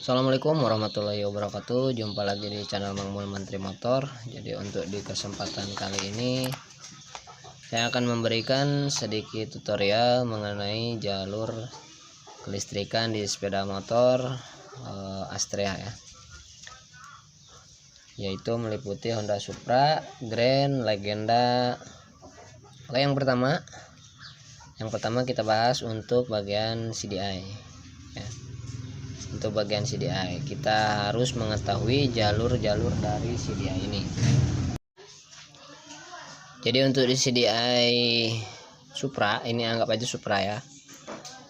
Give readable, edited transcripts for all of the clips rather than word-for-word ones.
Assalamualaikum warahmatullahi wabarakatuh. Jumpa lagi di channel Mang Mul Mantri Motor. Jadi untuk di kesempatan kali ini saya akan memberikan sedikit tutorial mengenai jalur kelistrikan di sepeda motor Astrea ya, yaitu meliputi Honda Supra, Grand, Legenda. Oke, yang pertama kita bahas untuk bagian CDI ya. Untuk bagian CDI kita harus mengetahui jalur-jalur dari CDI ini. Jadi untuk di CDI Supra, ini anggap aja Supra ya,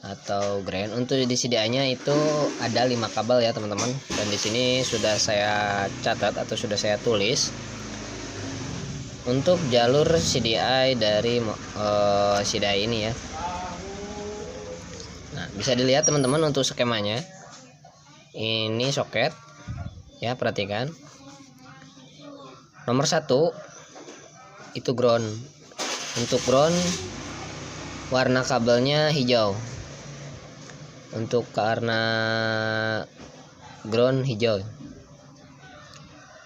atau Grand. Untuk di CDI nya itu ada 5 kabel ya teman-teman, dan di sini sudah saya catat atau sudah saya tulis untuk jalur CDI dari CDI ini ya. Nah, bisa dilihat teman-teman untuk skemanya. Ini soket ya, perhatikan. Nomor 1 itu ground. Untuk ground warna kabelnya hijau. Untuk warna ground hijau.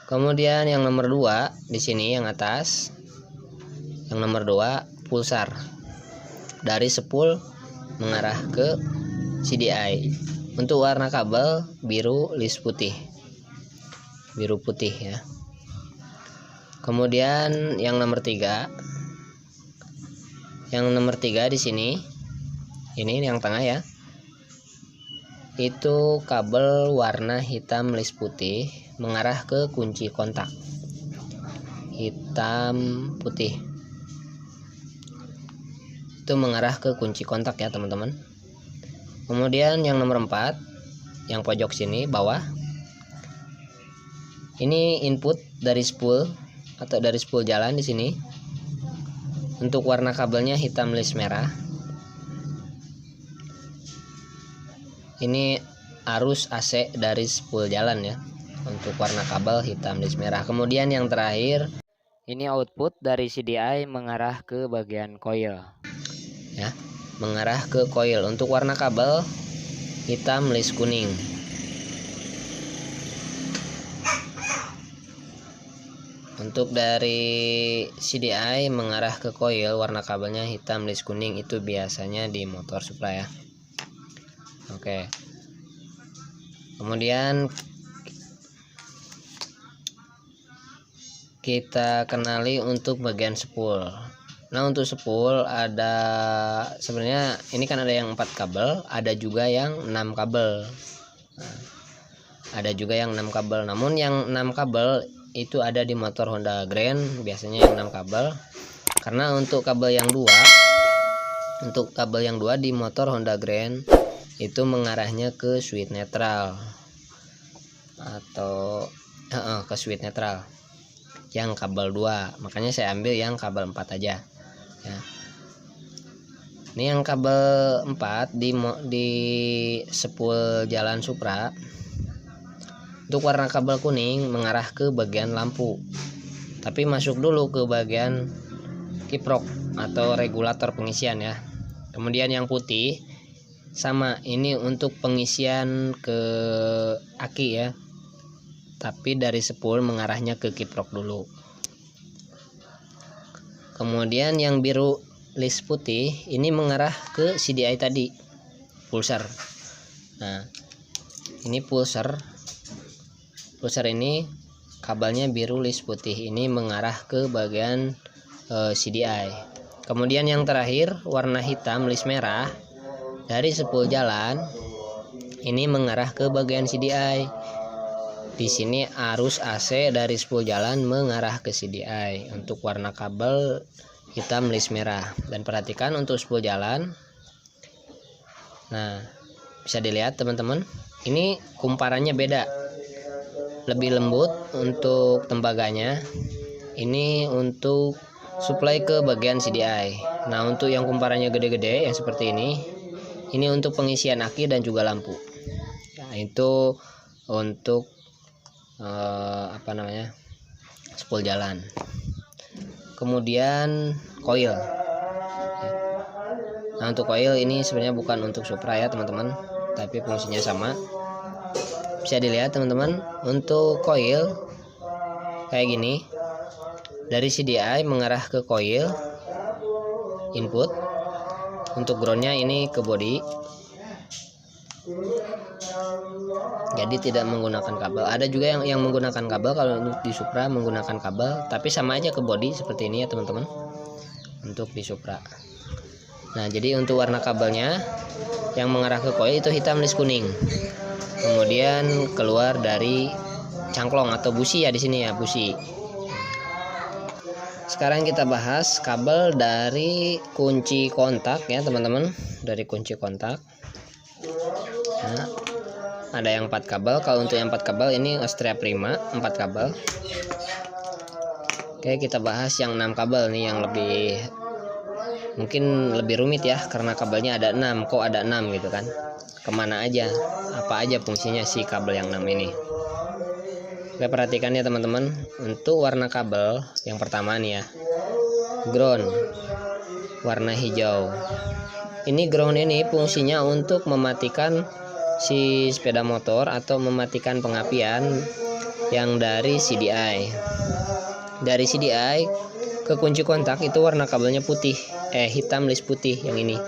Kemudian yang nomor 2 di sini yang atas, yang nomor 2 pulsar dari spool mengarah ke CDI. Untuk warna kabel biru list putih, biru putih ya. Kemudian yang nomor 3, di sini, ini yang tengah ya, itu kabel warna hitam list putih mengarah ke kunci kontak, hitam putih itu mengarah ke kunci kontak ya teman-teman. Kemudian yang nomor 4 yang pojok sini bawah, ini input dari spool atau dari spool jalan di sini. Untuk warna kabelnya hitam list merah. Ini arus AC dari spool jalan ya. Untuk warna kabel hitam list merah. Kemudian yang terakhir, ini output dari CDI mengarah ke bagian coil ya, mengarah ke coil. Untuk warna kabel hitam list kuning. Untuk dari CDI mengarah ke coil warna kabelnya hitam list kuning, itu biasanya di motor Supra ya. Oke. Kemudian kita kenali untuk bagian spool. Nah, untuk spool ada, sebenarnya ini kan ada yang 4 kabel, ada juga yang 6 kabel. Nah, ada juga yang 6 kabel. Namun yang 6 kabel itu ada di motor Honda Grand, biasanya yang 6 kabel. Karena untuk kabel yang 2, di motor Honda Grand itu mengarahnya ke switch netral atau ke switch netral yang kabel 2. Makanya saya ambil yang kabel 4 aja ya. Ini yang kabel 4 di spool jalan Supra. Untuk warna kabel kuning mengarah ke bagian lampu, tapi masuk dulu ke bagian kiprok atau regulator pengisian ya. Kemudian yang putih sama, ini untuk pengisian ke aki ya, tapi dari spool mengarahnya ke kiprok dulu. Kemudian yang biru list putih ini mengarah ke CDI tadi, pulsar. Nah, ini pulsar ini kabelnya biru list putih, ini mengarah ke bagian CDI. Kemudian yang terakhir warna hitam list merah dari spool jalan, ini mengarah ke bagian CDI. Di sini arus AC dari spool jalan mengarah ke CDI untuk warna kabel hitam list merah. Dan perhatikan untuk spool jalan. Nah, bisa dilihat teman-teman, ini kumparannya beda, lebih lembut untuk tembaganya. Ini untuk supply ke bagian CDI. Nah, untuk yang kumparannya gede-gede yang seperti ini untuk pengisian aki dan juga lampu. Nah, itu untuk spool jalan. Kemudian coil. Nah, untuk coil ini sebenarnya bukan untuk Supra ya teman-teman, tapi fungsinya sama. Bisa dilihat teman-teman, untuk coil kayak gini, dari CDI mengarah ke coil input, untuk groundnya ini ke body, jadi tidak menggunakan kabel. Ada juga yang menggunakan kabel, kalau untuk di Supra menggunakan kabel, tapi sama aja ke body seperti ini ya teman-teman, untuk di Supra. Nah, jadi untuk warna kabelnya yang mengarah ke coil itu hitam list kuning, kemudian keluar dari cangklong atau busi ya, di sini ya busi. Sekarang kita bahas kabel dari kunci kontak ya teman-teman, dari kunci kontak. Nah, ada yang 4 kabel. Kalau untuk yang 4 kabel ini Austria Prima 4 kabel. Oke, kita bahas yang 6 kabel nih, yang mungkin lebih rumit ya, karena kabelnya ada 6. Kok ada 6 gitu kan, kemana aja, apa aja fungsinya si kabel yang 6 ini. Oke, perhatikan ya teman-teman, untuk warna kabel yang pertama nih ya, ground warna hijau. Ini ground ini fungsinya untuk mematikan si sepeda motor atau mematikan pengapian yang dari CDI. Dari CDI ke kunci kontak itu warna kabelnya putih, hitam list putih yang ini.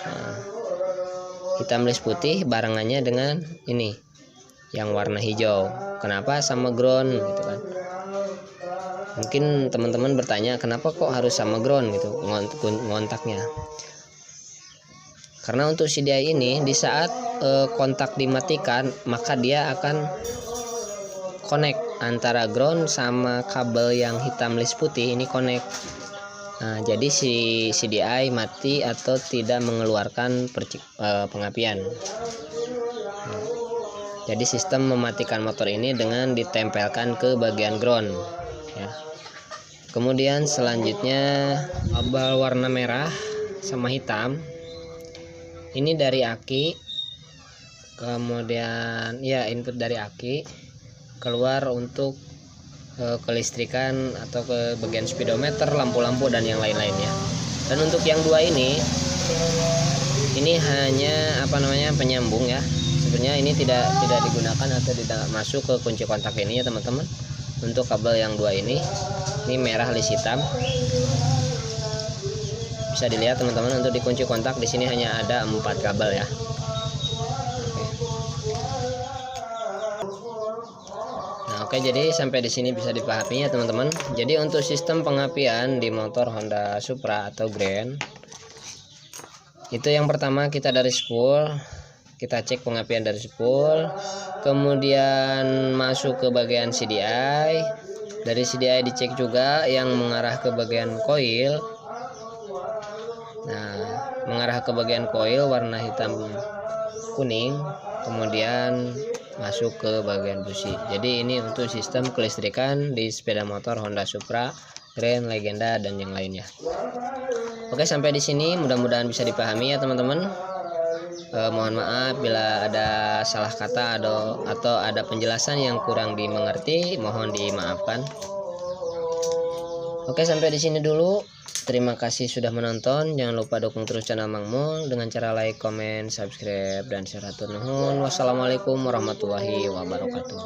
Nah, hitam list putih barengannya dengan ini yang warna hijau. Kenapa sama ground gitu kan? Mungkin teman-teman bertanya, kenapa kok harus sama ground gitu kontaknya? Karena untuk CDI ini di saat kontak dimatikan, maka dia akan connect antara ground sama kabel yang hitam list putih ini connect. Nah, jadi si CDI mati atau tidak mengeluarkan pengapian. Jadi sistem mematikan motor ini dengan ditempelkan ke bagian ground ya. Kemudian selanjutnya kabel warna merah sama hitam ini dari aki, kemudian ya input dari aki keluar untuk kelistrikan atau ke bagian speedometer, lampu-lampu dan yang lain-lainnya. Dan untuk yang dua ini hanya penyambung ya. Sebenarnya ini tidak digunakan atau tidak masuk ke kunci kontak ini ya teman-teman. Untuk kabel yang dua ini merah list hitam. Bisa dilihat teman-teman, untuk di kunci kontak di sini hanya ada 4 kabel ya. Nah, oke, jadi sampai di sini bisa dipahami ya teman-teman. Jadi untuk sistem pengapian di motor Honda Supra atau Grand, itu yang pertama kita dari spool, kita cek pengapian dari spool, kemudian masuk ke bagian CDI. Dari CDI dicek juga yang mengarah ke bagian coil. Nah, mengarah ke bagian coil warna hitam kuning, kemudian masuk ke bagian busi. Jadi ini untuk sistem kelistrikan di sepeda motor Honda Supra, Grand, Legenda dan yang lainnya. Oke, sampai di sini mudah-mudahan bisa dipahami ya teman-teman. Mohon maaf bila ada salah kata atau ada penjelasan yang kurang dimengerti, mohon dimaafkan. Oke, sampai di sini dulu. Terima kasih sudah menonton. Jangan lupa dukung terus channel Mang Mul dengan cara like, comment, subscribe, dan share. Hatur nuhun. Wassalamualaikum warahmatullahi wabarakatuh.